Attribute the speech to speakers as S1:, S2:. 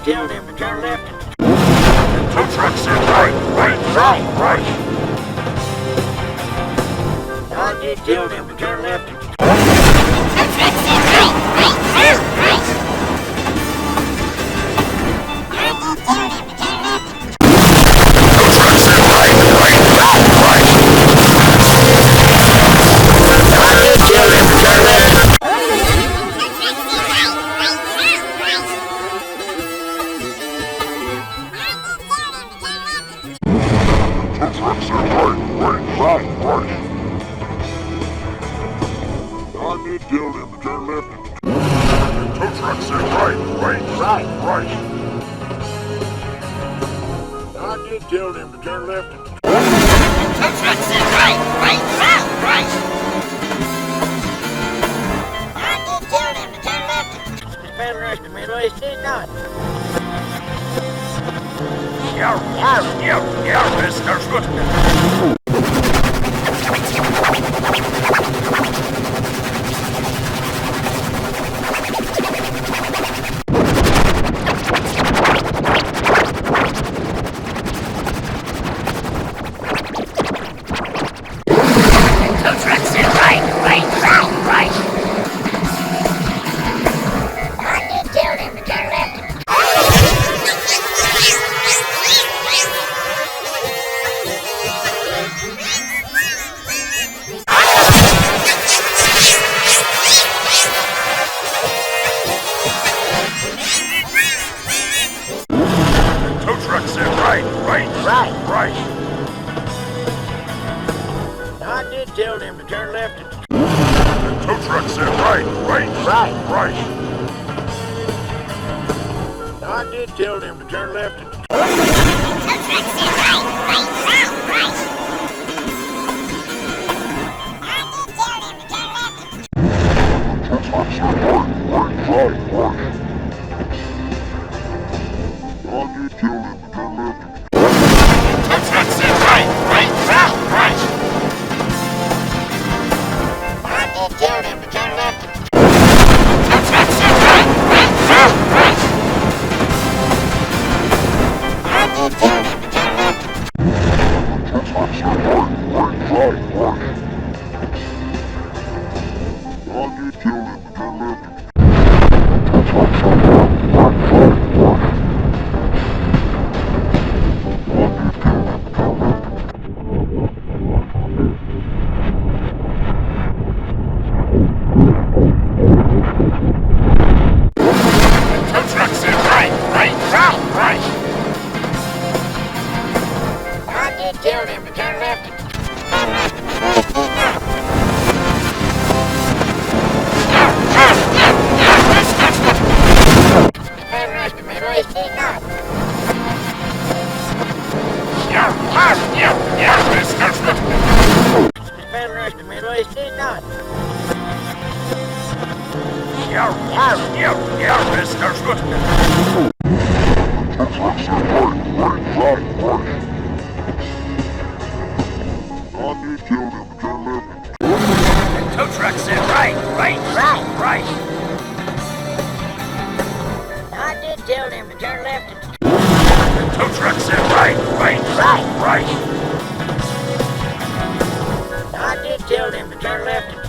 S1: tell them to turn left.
S2: Tow truck said right.
S1: I did tell them to turn left.
S2: Tell them to turn left. Tow truck said right.
S1: I did tell them to turn left.
S3: Tow truck said right. I did tell them to turn left.
S1: Better estimate, I said not.
S2: Yeah, Mr. Swift. Right.
S1: I did tell them to turn left.
S2: Tow truck said right.
S1: I did tell them to turn left.
S3: Tow truck said right. I did tell them to turn left.
S2: Tow truck said right. I did tell them to turn left. Tow truck said right.
S3: I did tell them to turn left.
S2: Tow truck said right.
S3: I did tell them to turn left.
S2: Tow truck said right. I did tell them to turn left. Tow truck said right.
S1: Tell them to turn left. Better estimate, I said not.
S2: Yeah, Mr. Swift.
S1: Better estimate, I said not.
S2: Yeah, Mr. Swift. Tow truck said right. I did tell them to turn left.
S1: Tow truck said right. I did tell them to turn left.
S2: Tow truck said right.
S1: I did tell them to turn left.